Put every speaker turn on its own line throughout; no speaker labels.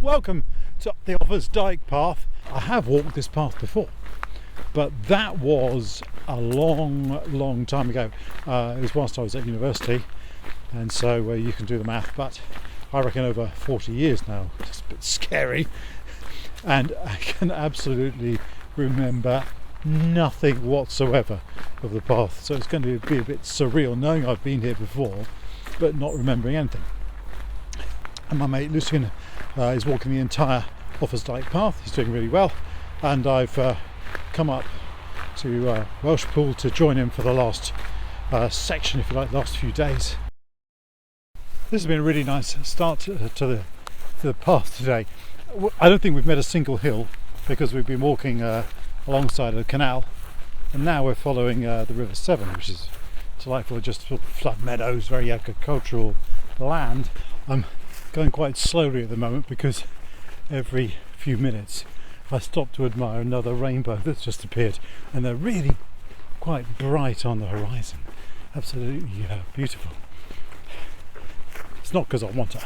Welcome to the Offas Dyke path. I have walked this path before, but that was a long time ago. It was whilst I was at university, and so you can do the math, but I reckon over 40 years now. It's a bit scary, and I can absolutely remember nothing whatsoever of the path, so it's going to be a bit surreal knowing I've been here before but not remembering anything. And my mate Lucian is walking the entire Offas Dyke path. He's doing really well, and I've come up to Welshpool to join him for the last section, if you like, the last few days. This has been a really nice start to the path today. I don't think we've met a single hill because we've been walking alongside a canal, and now we're following the River Severn, which is delightful, just flat meadows, very agricultural land. I'm going quite slowly at the moment because every few minutes I stop to admire another rainbow that's just appeared, and they're really quite bright on the horizon. Absolutely beautiful. It's not because I want to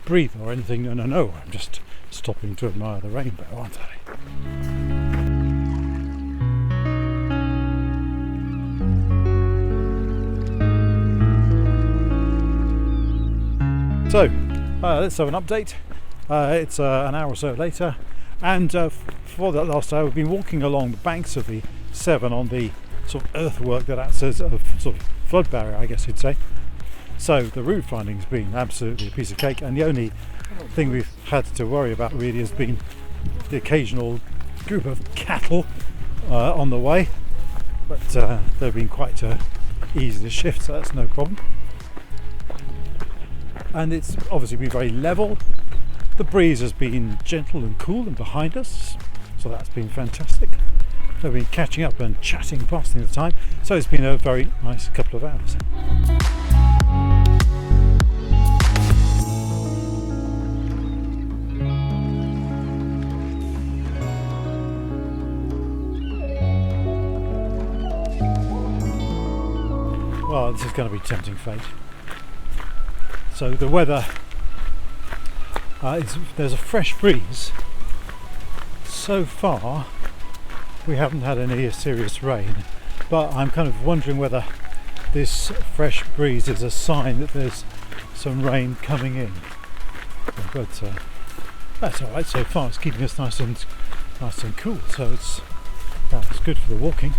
breathe or anything, no, I'm just stopping to admire the rainbow, aren't I? So let's have an update. It's an hour or so later, and for that last hour we've been walking along the banks of the Severn on the sort of earthwork that acts as a sort of flood barrier, I guess you'd say. So the route finding's been absolutely a piece of cake, and the only thing we've had to worry about really has been the occasional group of cattle on the way, but they've been quite easy to shift, so that's no problem. And it's obviously been very level. The breeze has been gentle and cool and behind us, so that's been fantastic. We've been catching up and chatting, passing the time, so it's been a very nice couple of hours. Well, this is going to be tempting fate. So the weather, there's a fresh breeze. So far we haven't had any serious rain, but I'm kind of wondering whether this fresh breeze is a sign that there's some rain coming in. But that's alright so far. It's keeping us nice and cool, so it's good for the walking.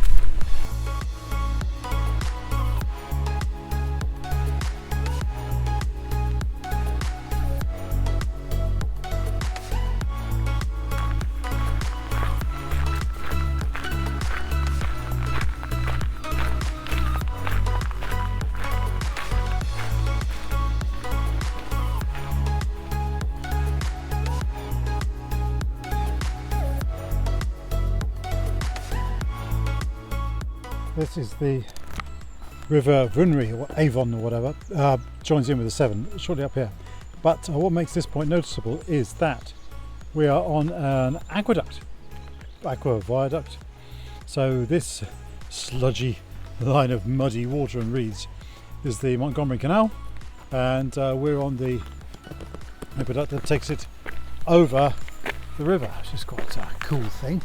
This is the River Runry, or Avon or whatever, joins in with the Severn shortly up here. But what makes this point noticeable is that we are on an aqueduct, aqua viaduct. So this sludgy line of muddy water and reeds is the Montgomery Canal, and we're on the aqueduct that takes it over the river, which is quite a cool thing.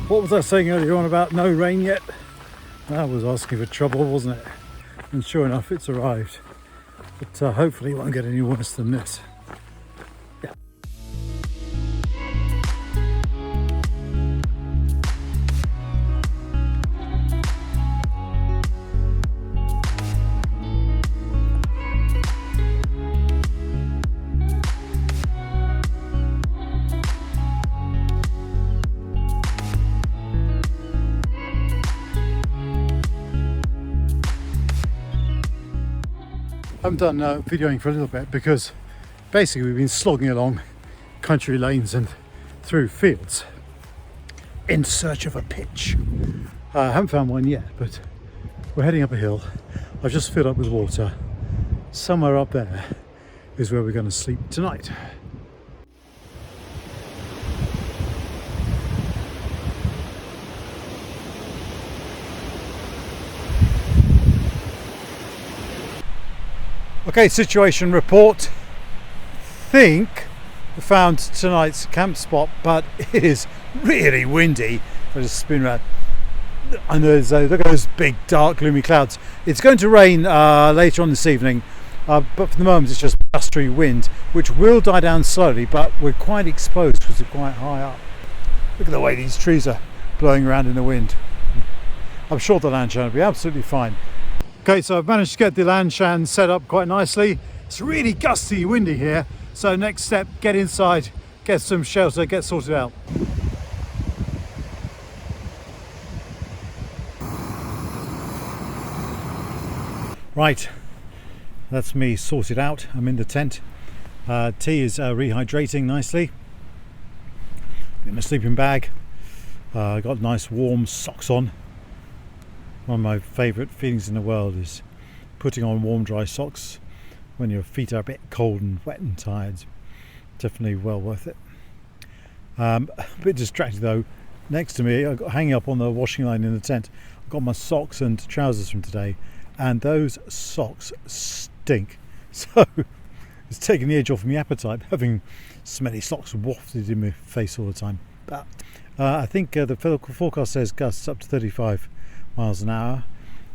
What was I saying earlier on about no rain yet? That was asking for trouble, wasn't it? And sure enough, it's arrived. But hopefully it won't get any worse than this. Yeah. I haven't done videoing for a little bit because basically we've been slogging along country lanes and through fields in search of a pitch. I haven't found one yet, but we're heading up a hill. I've just filled up with water. Somewhere up there is where we're going to sleep tonight. Okay, situation report. Think we found tonight's camp spot, but it is really windy. I just spin around. I know, look at those big, dark, gloomy clouds. It's going to rain later on this evening, but for the moment it's just blustery wind, which will die down slowly, but we're quite exposed because we're quite high up. Look at the way these trees are blowing around in the wind. I'm sure the Lanshan will be absolutely fine. Okay, so I've managed to get the Lanshan set up quite nicely. It's really gusty, windy here. So next step, get inside, get some shelter, get sorted out. Right, that's me sorted out. I'm in the tent. Tea is rehydrating nicely. In my sleeping bag. Got nice warm socks on. One of my favourite feelings in the world is putting on warm dry socks when your feet are a bit cold and wet and tired. Definitely well worth it. A bit distracted though. Next to me, I've got hanging up on the washing line in the tent, I've got my socks and trousers from today, and those socks stink. So it's taking the edge off my appetite, having smelly socks wafted in my face all the time. But I think the forecast says gusts up to 35 miles an hour,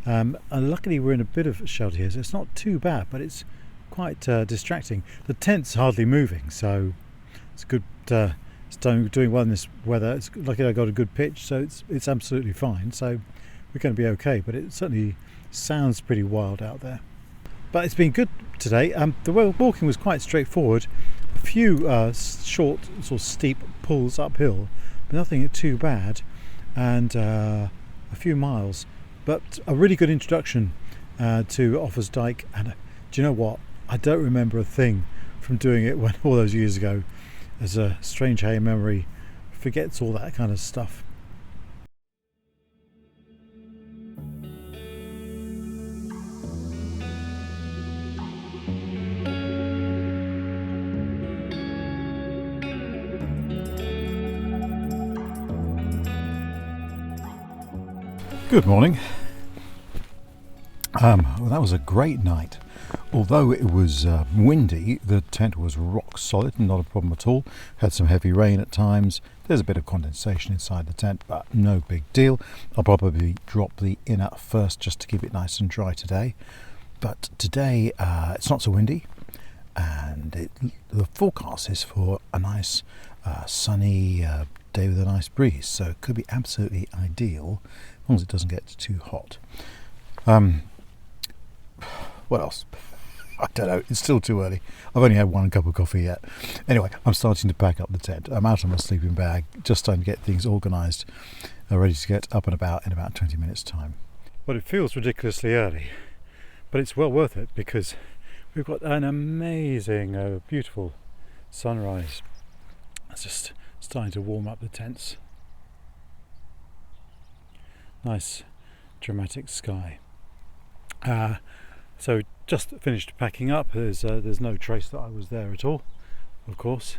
and luckily we're in a bit of shelter here, so it's not too bad, but it's quite distracting. The tent's hardly moving, so it's good. It's doing well in this weather. It's lucky I got a good pitch, so it's absolutely fine. So we're going to be okay, but it certainly sounds pretty wild out there. But it's been good today. The walking was quite straightforward. A few short, sort of steep pulls uphill, but nothing too bad, and a few miles. But a really good introduction to Offas Dyke. And do you know what? I don't remember a thing from doing it when all those years ago. As a strange how your memory forgets all that kind of stuff. Good morning. Well, that was a great night. Although it was windy, the tent was rock solid, not a problem at all. Had some heavy rain at times. There's a bit of condensation inside the tent, but no big deal. I'll probably drop the inner first just to keep it nice and dry today. But today it's not so windy, and the forecast is for a nice sunny day with a nice breeze, so it could be absolutely ideal as long as it doesn't get too hot. What else? I don't know, it's still too early. I've only had one cup of coffee yet. Anyway, I'm starting to pack up the tent. I'm out of my sleeping bag, just starting to get things organised, ready to get up and about in about 20 minutes time. Well, it feels ridiculously early, but it's well worth it because we've got an amazing, beautiful sunrise. It's just starting to warm up the tents. Nice dramatic sky. So just finished packing up. There's no trace that I was there at all, of course.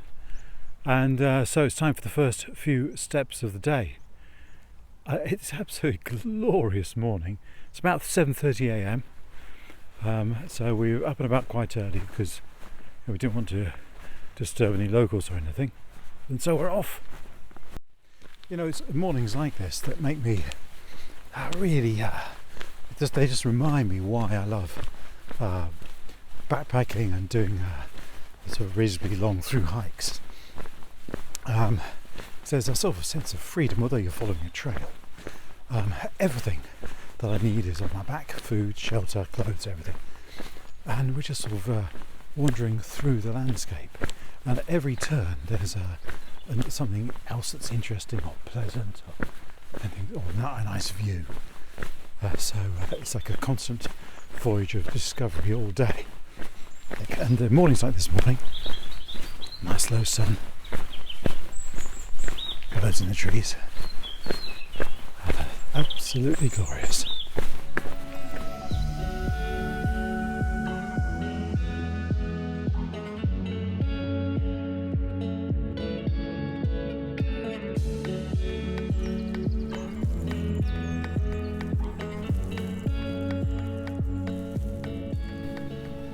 And so it's time for the first few steps of the day. It's absolutely glorious morning. It's about 7:30 a.m. So we're up and about quite early because we didn't want to disturb any locals or anything. And so we're off. You know, it's mornings like this that make me really they just remind me why I love backpacking and doing sort of reasonably long through hikes. So there's a sort of sense of freedom, although you're following a trail. Everything that I need is on my back: food, shelter, clothes, everything. And we're just sort of wandering through the landscape, and at every turn there's something else that's interesting or pleasant or a nice view. So it's like a constant voyage of discovery all day. And the mornings like this morning, nice low sun, birds in the trees. Absolutely glorious.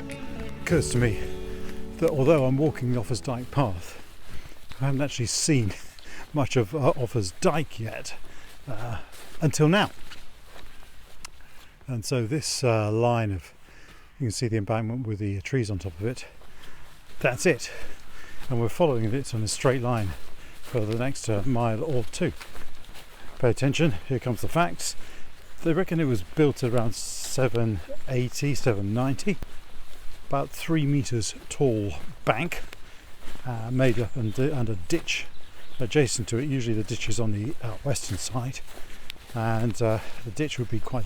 It occurs to me that although I'm walking the Offas Dyke path, I haven't actually seen much of Offas Dyke yet until now. And so this line of, you can see the embankment with the trees on top of it, that's it. And we're following it on a straight line for the next mile or two. Pay attention, here comes the facts. They reckon it was built around 780, 790. About 3 meters tall bank made up and a ditch adjacent to it. Usually the ditch is on the western side, and the ditch would be quite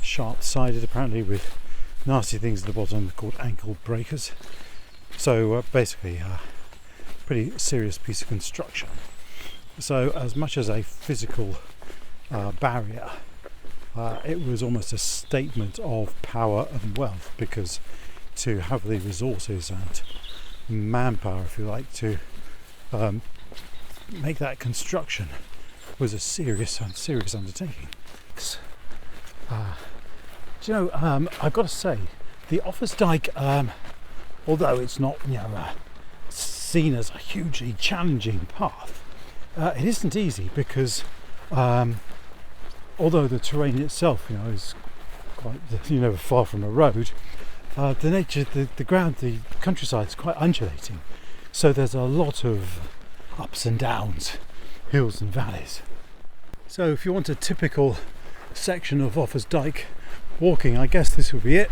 sharp sided, apparently, with nasty things at the bottom called ankle breakers. So basically a pretty serious piece of construction. So as much as a physical barrier, it was almost a statement of power and wealth, because to have the resources and manpower, if you like, to make that construction was a serious undertaking. Do you know, I've got to say, the Offas Dyke, although it's not, seen as a hugely challenging path, it isn't easy, because although the terrain itself, is quite, far from a road, the nature, the ground, the countryside is quite undulating, so there's a lot of ups and downs, hills and valleys. So if you want a typical section of Offas Dyke walking, I guess this would be it.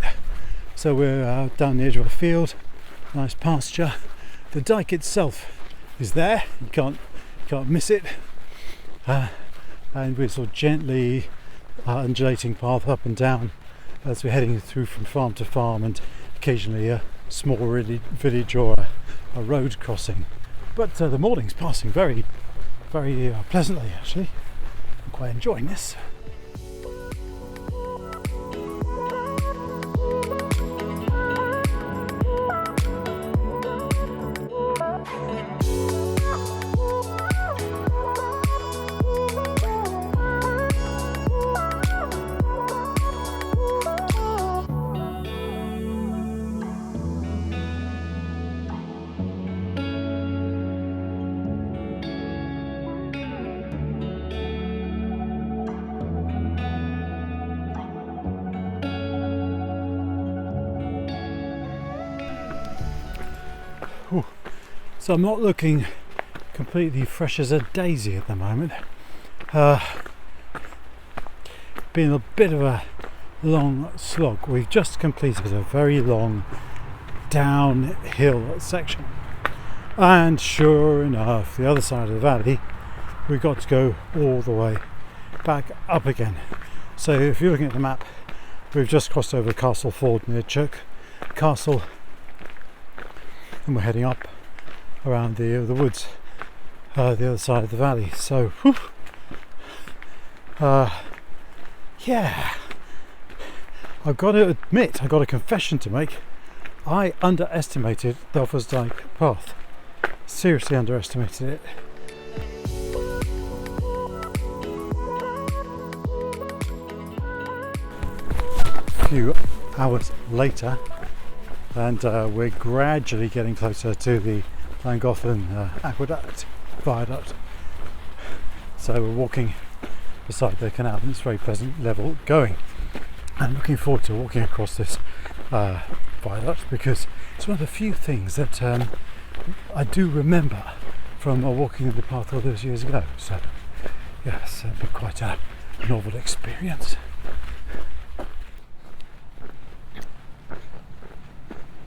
So we're down the edge of a field, nice pasture. The dike itself is there, you can't miss it, and we're sort of gently undulating path up and down as we're heading through from farm to farm, and occasionally a small village or a road crossing. But the morning's passing very, very pleasantly, actually. I'm quite enjoying this. So I'm not looking completely fresh as a daisy at the moment. Been a bit of a long slog. We've just completed a very long downhill section, and sure enough, the other side of the valley we've got to go all the way back up again. So if you're looking at the map, we've just crossed over Castle Ford near Chirk Castle, and we're heading up around the woods, the other side of the valley. So yeah, I've got to admit, I've got a confession to make. I underestimated the Offas Dyke path, seriously underestimated it. A few hours later, and we're gradually getting closer to the Llangollen Aqueduct viaduct. So we're walking beside the canal, and it's very pleasant level going. I'm looking forward to walking across this viaduct, because it's one of the few things that I do remember from walking the path all those years ago. So yes, it'll be quite a novel experience.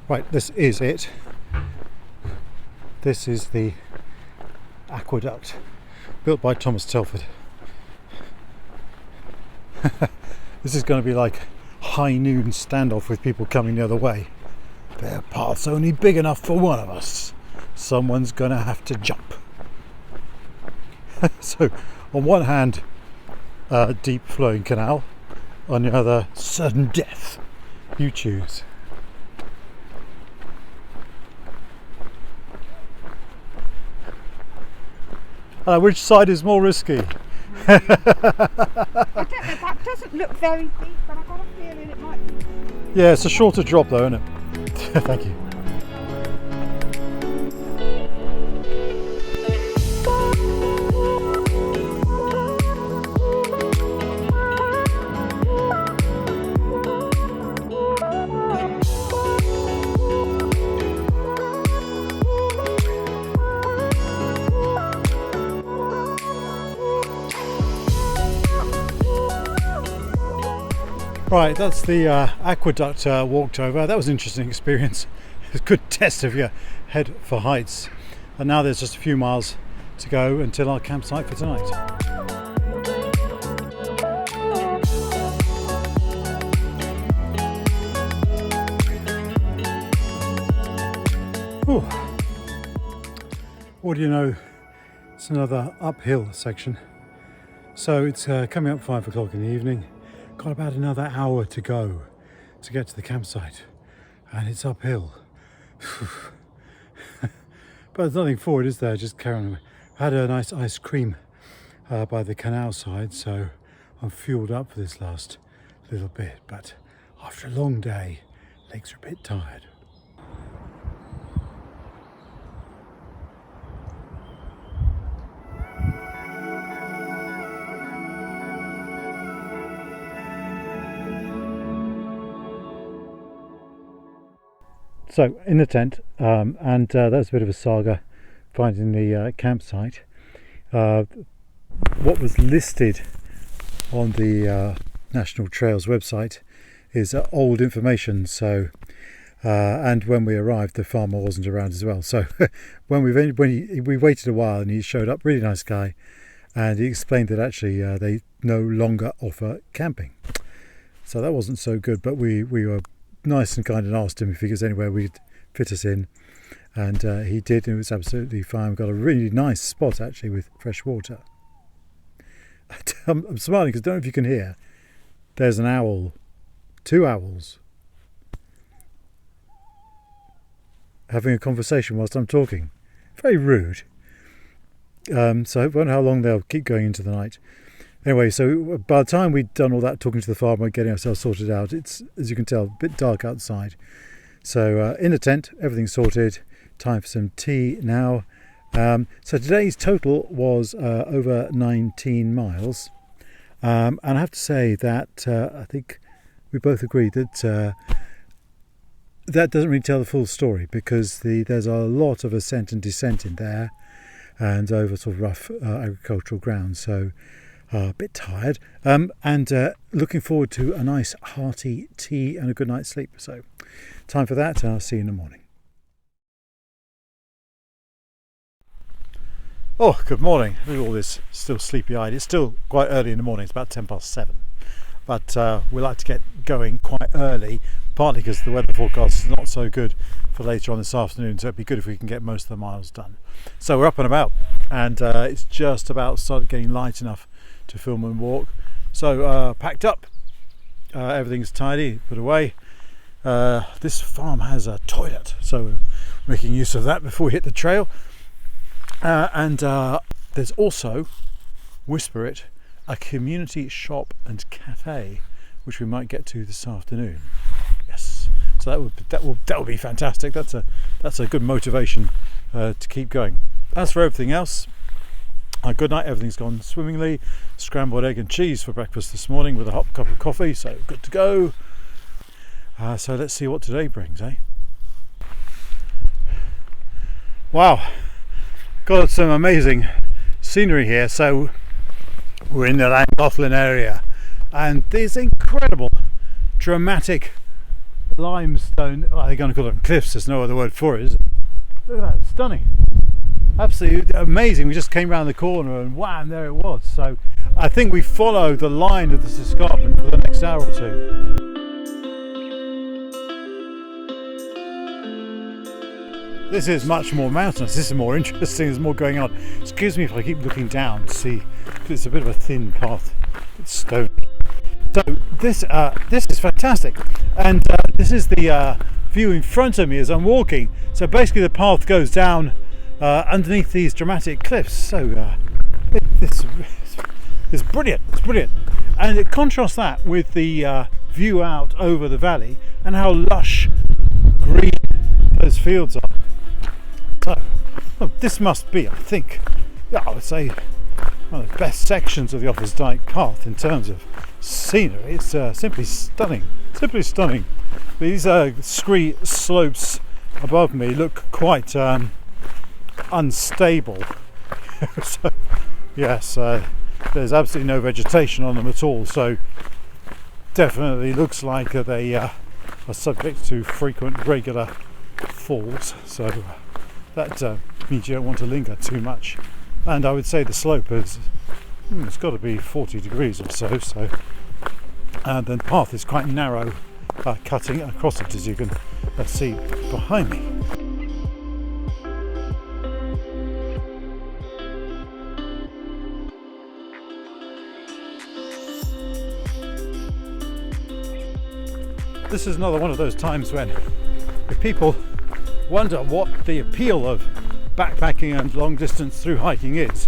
Right, this is it. This is the aqueduct built by Thomas Telford. This is going to be like high noon standoff with people coming the other way. Their path's only big enough for one of us. Someone's going to have to jump. So on one hand, deep flowing canal, on the other, sudden death. You choose. Which side is more risky?
I don't know, that doesn't look very deep, but I've got a feeling it might be.
Yeah, it's a shorter drop though, isn't it? Thank you. Right, that's the aqueduct walked over. That was an interesting experience. It was a good test of your head for heights. And now there's just a few miles to go until our campsite for tonight. Whew. What do you know? It's another uphill section. So it's coming up 5 o'clock in the evening. Got about another hour to go to get to the campsite, and it's uphill. But there's nothing for it, is there? Just carry on. I had a nice ice cream by the canal side, so I'm fueled up for this last little bit. But after a long day, legs are a bit tired. So in the tent, and that was a bit of a saga finding the campsite. What was listed on the National Trails website is old information. So and when we arrived, the farmer wasn't around as well. So when we waited a while, and he showed up, really nice guy, and he explained that actually they no longer offer camping. So that wasn't so good, but we were nice and kind and asked him if there's anywhere we'd fit us in, and he did, and it was absolutely fine. We got a really nice spot actually with fresh water. I'm smiling because I don't know if you can hear, there's an owl, 2 owls, having a conversation whilst I'm talking. Very rude. So I wonder how long they'll keep going into the night. Anyway, so by the time we'd done all that talking to the farmer, getting ourselves sorted out, it's, as you can tell, a bit dark outside. So in the tent, everything's sorted. Time for some tea now. So today's total was over 19 miles. And I have to say that I think we both agreed that that doesn't really tell the full story, because there's a lot of ascent and descent in there, and over sort of rough agricultural ground. So a bit tired, and looking forward to a nice hearty tea and a good night's sleep. So time for that. I'll see you in the morning. Oh, good morning. Look at all this, still sleepy-eyed. It's still quite early in the morning. It's about 7:10. But we like to get going quite early, partly because the weather forecast is not so good for later on this afternoon, so it'd be good if we can get most of the miles done. So we're up and about, and it's just about started getting light enough to film and walk. So packed up, everything's tidy, put away. This farm has a toilet, so we're making use of that before we hit the trail. And there's also, whisper it, a community shop and cafe, which we might get to this afternoon. Yes, so that will be fantastic. That's a good motivation to keep going. As for everything else, good night. Everything's gone swimmingly. Scrambled egg and cheese for breakfast this morning with a hot cup of coffee, so good to go. So let's see what today brings, eh? Wow, got some amazing scenery here. So we're in the Llangollen area, and these incredible dramatic limestone, they're going to call them cliffs, there's no other word for it, is it? Look at that, stunning, absolutely amazing. We just came around the corner and wham, there it was. So I think we follow the line of this escarpment for the next hour or two. This is much more mountainous. This is more interesting. There's more going on. Excuse me if I keep looking down to see, because it's a bit of a thin path. It's stony. So this is fantastic, and this is the view in front of me as I'm walking. So basically, the path goes down underneath these dramatic cliffs. So this is brilliant. It's brilliant, and it contrasts that with the view out over the valley and how lush green those fields are. So this must be, I think, I would say, one of the best sections of the Offas Dyke path in terms of scenery. It's simply stunning, simply stunning. These scree slopes above me look quite unstable. So, yes, there's absolutely no vegetation on them at all, so definitely looks like they are subject to frequent regular falls. So that means you don't want to linger too much. And I would say the slope is, it's got to be 40 degrees or so. So the path is quite narrow, cutting across it, as you can see behind me. This is another one of those times when if people wonder what the appeal of backpacking and long distance through hiking is,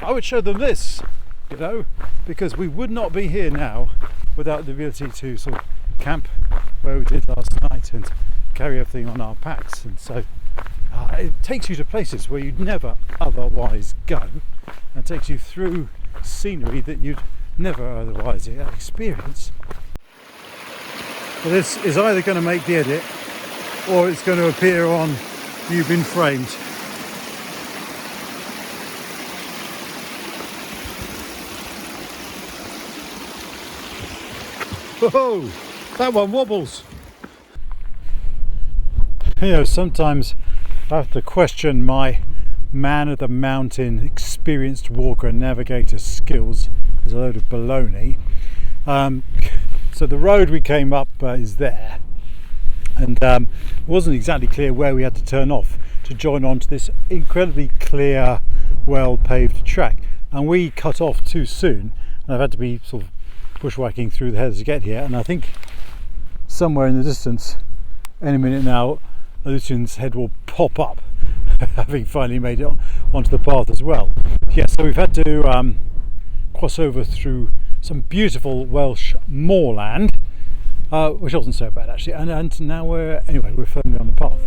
I would show them this, you know, because we would not be here now without the ability to sort of camp where we did last night and carry everything on our packs. And so it takes you to places where you'd never otherwise go, and takes you through scenery that you'd never otherwise experience. But this is either going to make the edit or it's going to appear on You've Been Framed. Whoa, that one wobbles. You know, sometimes I have to question my man of the mountain, experienced walker and navigator skills. There's a load of baloney. So the road we came up is there, and it wasn't exactly clear where we had to turn off to join on to this incredibly clear, well paved track, and we cut off too soon, and I've had to be sort of bushwhacking through the heathers to get here. And I think somewhere in the distance, any minute now, Lucian's head will pop up, having finally made it onto the path as well. Yes, so we've had to cross over through some beautiful Welsh moorland, which wasn't so bad actually, and now we're firmly on the path.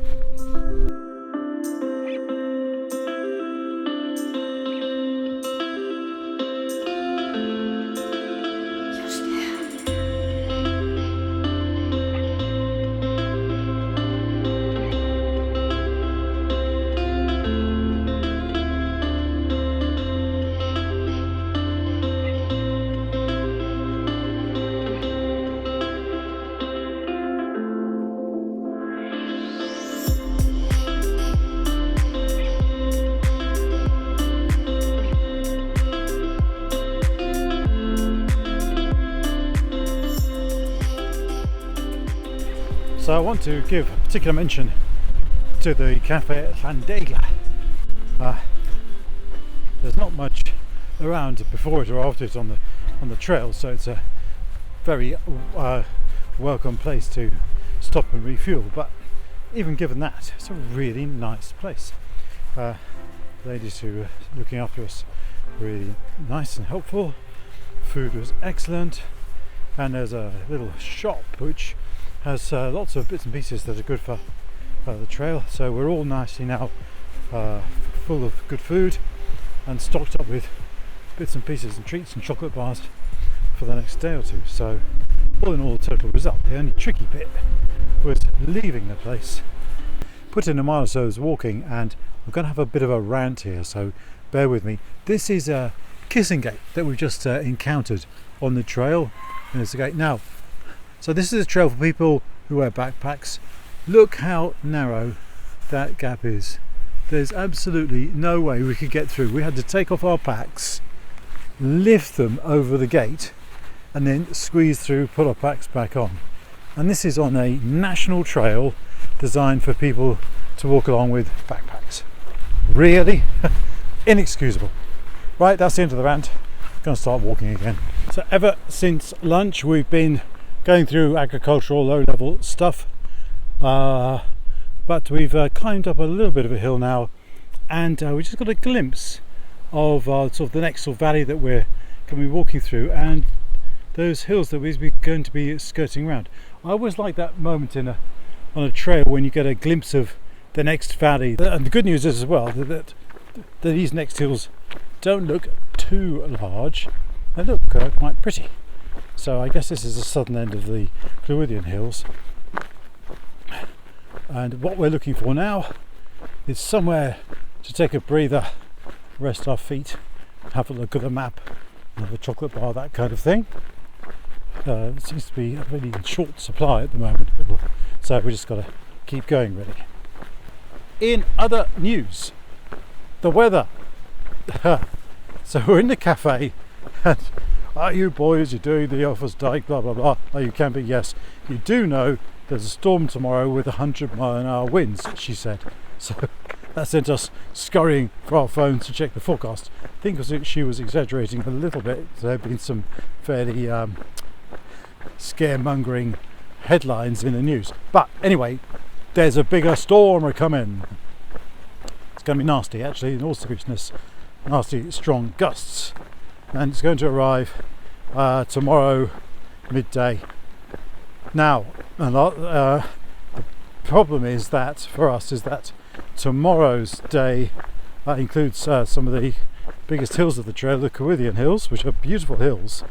So I want to give a particular mention to the Cafe Llandegla. There's not much around before it or after it on the trail, so it's a very welcome place to stop and refuel. But even given that, it's a really nice place. Ladies who were looking after us were really nice and helpful. Food was excellent, and there's a little shop which has lots of bits and pieces that are good for the trail. So we're all nicely now full of good food and stocked up with bits and pieces and treats and chocolate bars for the next day or two. So all in all, the total result, the only tricky bit was leaving the place. Put in a mile or so's walking, and we're going to have a bit of a rant here, so bear with me. This is a kissing gate that we've just encountered on the trail. And there's the gate now. So this is a trail for people who wear backpacks. Look how narrow that gap is. There's absolutely no way we could get through. We had to take off our packs, lift them over the gate, and then squeeze through, put our packs back on. And this is on a national trail designed for people to walk along with backpacks. Really inexcusable. Right, that's the end of the rant. Going to start walking again. So ever since lunch we've been going through agricultural low-level stuff, but we've climbed up a little bit of a hill now, and we just got a glimpse of sort of the next sort of valley that we're going to be walking through, and those hills that we're going to be skirting around. I always like that moment on a trail when you get a glimpse of the next valley. And the good news is as well that these next hills don't look too large, they look quite pretty. So I guess this is the southern end of the Clwyddian Hills, and what we're looking for now is somewhere to take a breather, rest our feet, have a look at the map, have a chocolate bar, that kind of thing. It seems to be really in short supply at the moment, so we just got to keep going really. In other news, the weather. So we're in the cafe, and are you boys, you're doing the Offas Dyke, blah blah blah. Oh, you can be, yes. You do know there's a storm tomorrow with 100-mile-an-hour winds, she said. So that sent us scurrying for our phones to check the forecast. I think she was exaggerating a little bit. There have been some fairly scaremongering headlines in the news. But anyway, there's a bigger storm coming. It's going to be nasty, actually, in all seriousness. Nasty, strong gusts. And it's going to arrive tomorrow midday. Now, the problem is that for us is that tomorrow's day includes some of the biggest hills of the trail, the Clwyddian Hills, which are beautiful hills,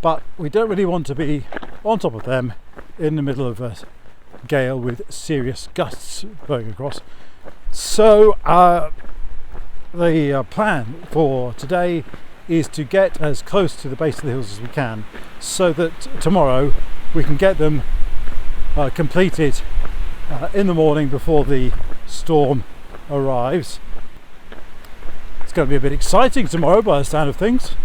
but we don't really want to be on top of them in the middle of a gale with serious gusts blowing across. So the plan for today is to get as close to the base of the hills as we can, so that tomorrow we can get them completed in the morning before the storm arrives. It's going to be a bit exciting tomorrow by the sound of things.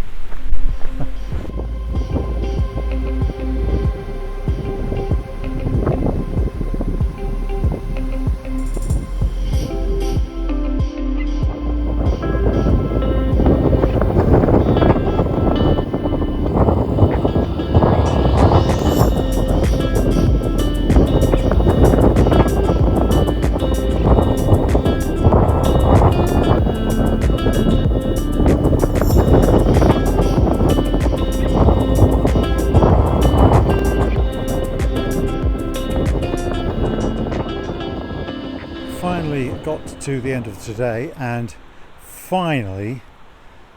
Finally got to the end of today and finally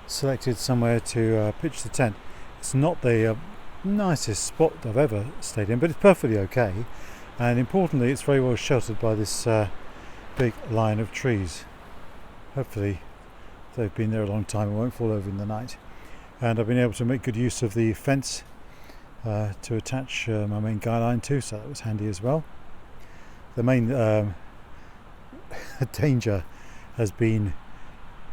selected somewhere to pitch the tent. It's not the nicest spot I've ever stayed in, but it's perfectly okay, and importantly it's very well sheltered by this big line of trees. Hopefully they've been there a long time and won't fall over in the night, and I've been able to make good use of the fence to attach my main guy line to, so that was handy as well. The main danger has been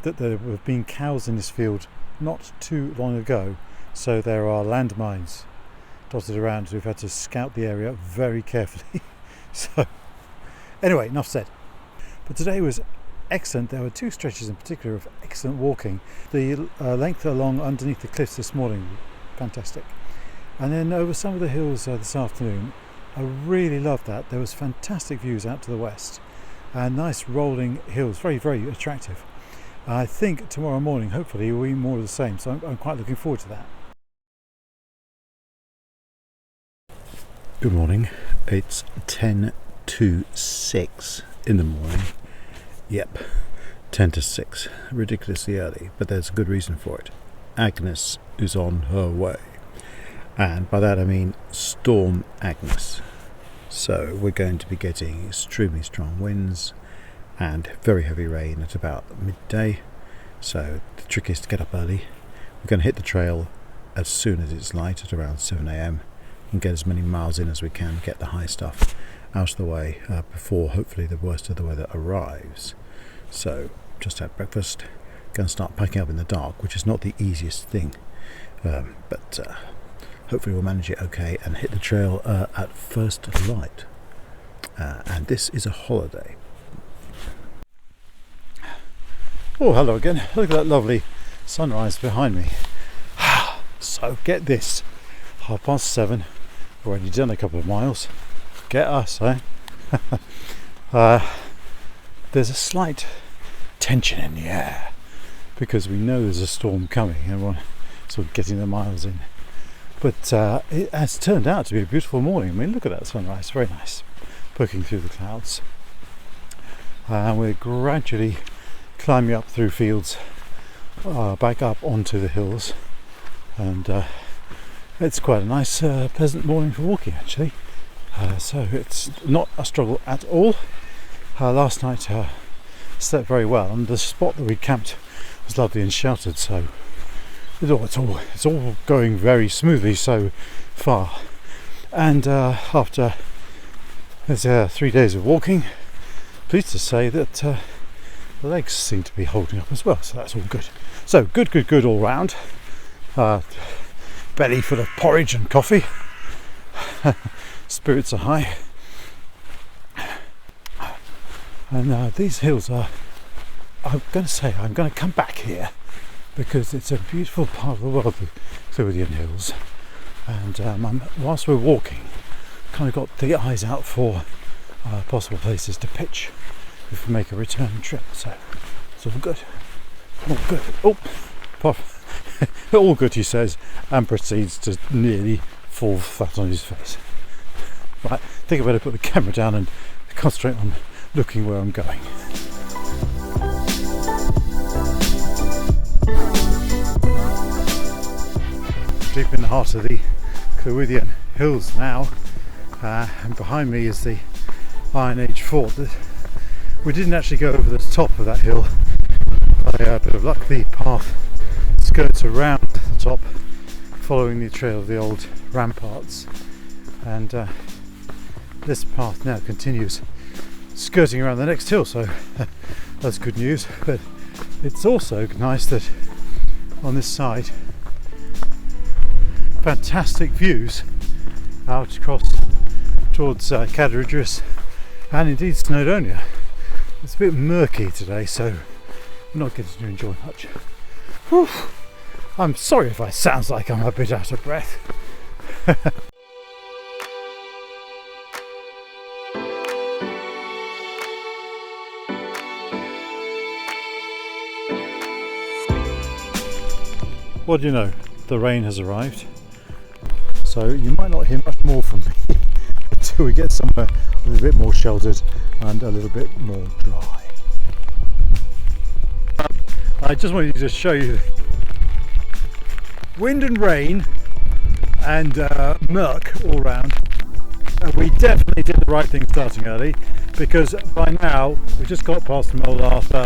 that there have been cows in this field not too long ago, so there are landmines dotted around. We've had to scout the area very carefully. So anyway, enough said. But today was excellent. There were two stretches in particular of excellent walking. The length along underneath the cliffs this morning, fantastic, and then over some of the hills this afternoon. I really loved that. There was fantastic views out to the west and nice rolling hills, very, very attractive. I think tomorrow morning hopefully will be more of the same, so I'm quite looking forward to that. Good morning. It's 10 to 6 in the morning. Yep, 10 to 6, ridiculously early, but there's a good reason for it. Agnes is on her way, and by that I mean Storm Agnes. So we're going to be getting extremely strong winds and very heavy rain at about midday. So the trick is to get up early. We're going to hit the trail as soon as it's light at around 7 a.m. and get as many miles in as we can, get the high stuff out of the way before hopefully the worst of the weather arrives. So just had breakfast, going to start packing up in the dark, which is not the easiest thing, but hopefully we'll manage it okay and hit the trail at first light. And this is a holiday. Oh, hello again. Look at that lovely sunrise behind me. So get this, 7:30, already done a couple of miles. Get us, eh? There's a slight tension in the air because we know there's a storm coming and we're sort of getting the miles in. But it has turned out to be a beautiful morning. I mean, look at that sunrise, very nice, poking through the clouds. And we're gradually climbing up through fields, back up onto the hills, and it's quite a nice, pleasant morning for walking actually. So it's not a struggle at all. Last night slept very well, and the spot that we camped was lovely and sheltered, so it's all going very smoothly so far. And after 3 days of walking, pleased to say that the legs seem to be holding up as well, so that's all good. So good all round. Belly full of porridge and coffee. Spirits are high. And these hills are, I'm going to come back here because it's a beautiful part of the world, the Clywyddian Hills. And whilst we're walking, kind of got the eyes out for possible places to pitch if we make a return trip. So it's all good. All good. Oh, all good, he says, and proceeds to nearly fall flat on his face. Right, I think I better put the camera down and concentrate on looking where I'm going. Deep in the heart of the Clywyddian Hills now, and behind me is the Iron Age fort. We didn't actually go over the top of that hill. By a bit of luck, the path skirts around the top, following the trail of the old ramparts, and this path now continues skirting around the next hill, so that's good news. But it's also nice that on this side, fantastic views out across towards Cadridris and indeed Snowdonia. It's a bit murky today, so I'm not getting to enjoy much. Whew. I'm sorry if I sound like I'm a bit out of breath. Well, you know, the rain has arrived, so you might not hear much more from me until we get somewhere a little bit more sheltered and a little bit more dry. I just wanted to show you wind and rain and murk all round. We definitely did the right thing starting early, because by now we just got past the Mold Arthur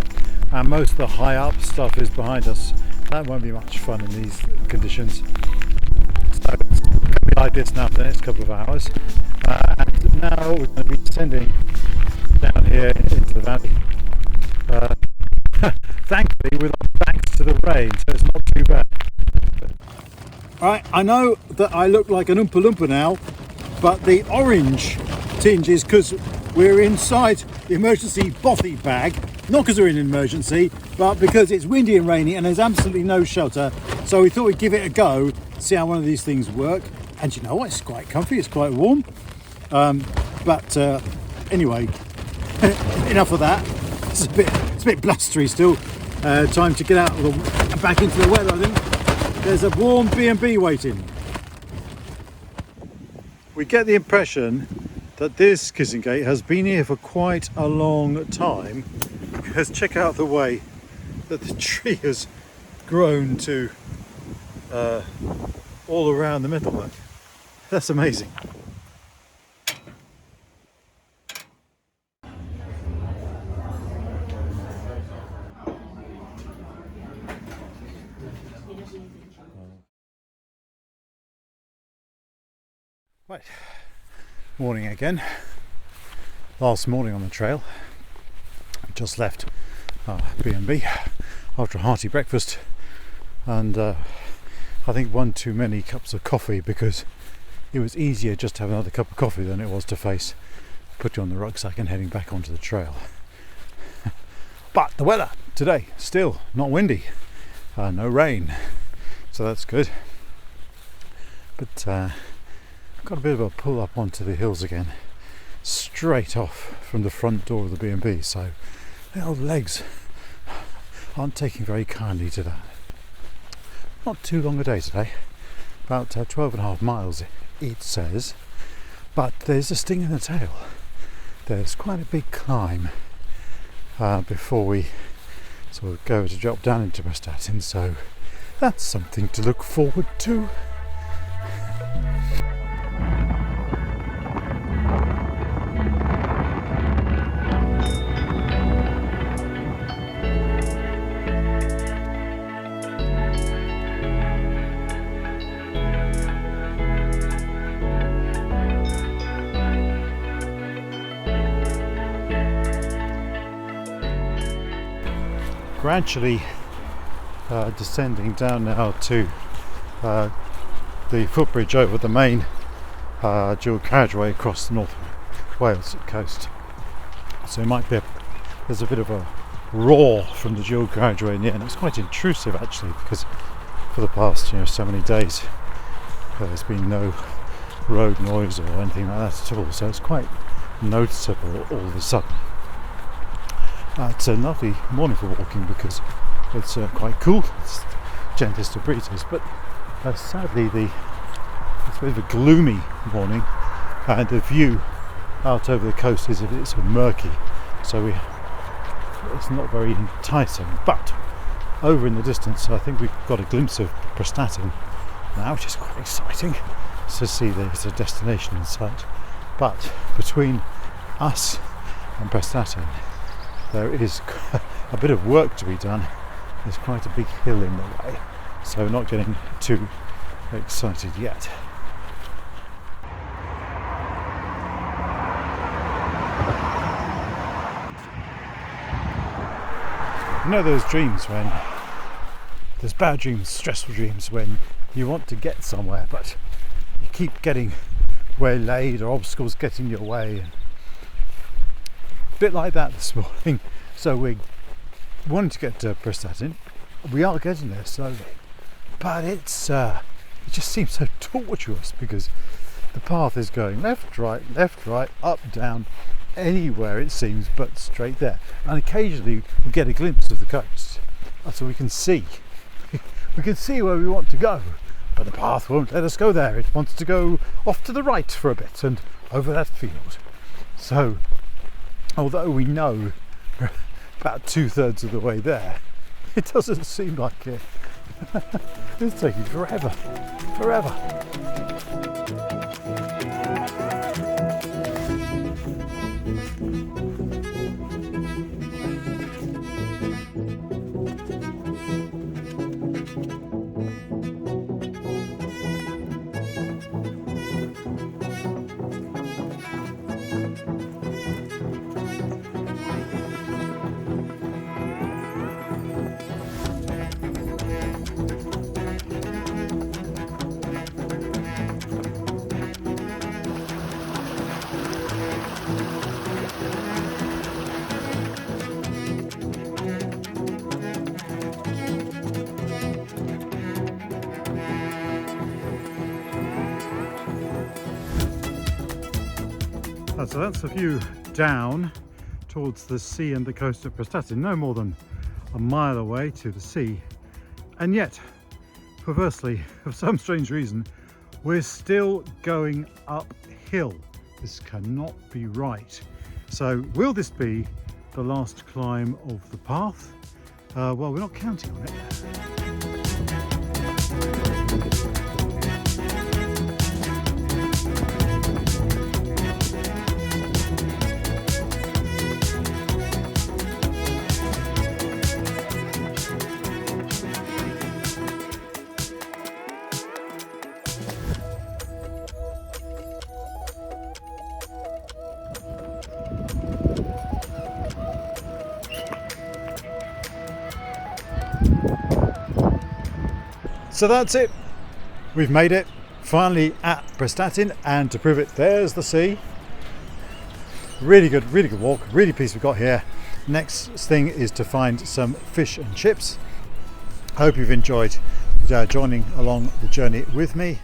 and most of the high up stuff is behind us. That won't be much fun in these conditions. So it's going to be like this now for the next couple of hours. And now we're going to be descending down here into the valley. Thankfully with our backs to the rain, so it's not too bad. Right, I know that I look like an Oompa Loompa now, but the orange tinge is because we're inside the emergency bothy bag. Not because we're in an emergency, but because it's windy and rainy and there's absolutely no shelter. So we thought we'd give it a go, see how one of these things work. And you know what, it's quite comfy, it's quite warm. Anyway, enough of that. It's a bit blustery still. Time to get out of back into the weather, I think. There's a warm B&B waiting. We get the impression that this kissing gate has been here for quite a long time, because check out the way that the tree has grown to all around the metalwork. That's amazing. Right, morning again. Last morning on the trail. Just left B&B after a hearty breakfast, and I think one too many cups of coffee, because it was easier just to have another cup of coffee than it was to face putting on the rucksack and heading back onto the trail. But the weather today. Still not windy, no rain, so that's good. But got a bit of a pull up onto the hills again, straight off from the front door of the B&B, so the old legs aren't taking very kindly to that. Not too long a day today, about 12.5 miles it says, but there's a sting in the tail. There's quite a big climb before we sort of go to drop down into Prestatyn, so that's something to look forward to. Gradually descending down now to the footbridge over the main dual carriageway across the North Wales coast. So it might be there's a bit of a roar from the dual carriageway in the end. It's quite intrusive actually, because for the past so many days there's been no road noise or anything like that at all. So it's quite noticeable all of a sudden. It's a lovely morning for walking because it's quite cool. It's gentlest of breezes, but sadly it's a bit of a gloomy morning, and the view out over the coast is a bit sort of murky, so it's not very enticing. But over in the distance, I think we've got a glimpse of Prestatyn now, which is quite exciting to see there's a destination in sight. But between us and Prestatyn, there is a bit of work to be done. There's quite a big hill in the way, so not getting too excited yet. You know those dreams when there's bad dreams, stressful dreams, when you want to get somewhere but you keep getting waylaid or obstacles get in your way. Bit like that this morning. So we wanted to get to Prestatyn. We are getting there slowly, but it just seems so tortuous because the path is going left, right, up, down, anywhere it seems but straight there. And occasionally we get a glimpse of the coast, so we can see where we want to go, but the path won't let us go there. It wants to go off to the right for a bit and over that field. So although we know we're about 2/3 of the way there, it doesn't seem like it. It's taking forever. So that's the view down towards the sea and the coast of Prestatyn, no more than a mile away to the sea. And yet, perversely, for some strange reason, we're still going uphill. This cannot be right. So will this be the last climb of the path? Well, we're not counting on it. So that's it. We've made it finally at Prestatyn, and to prove it, there's the sea. Really good walk. Really pleased we got here. Next thing is to find some fish and chips. I hope you've enjoyed joining along the journey with me.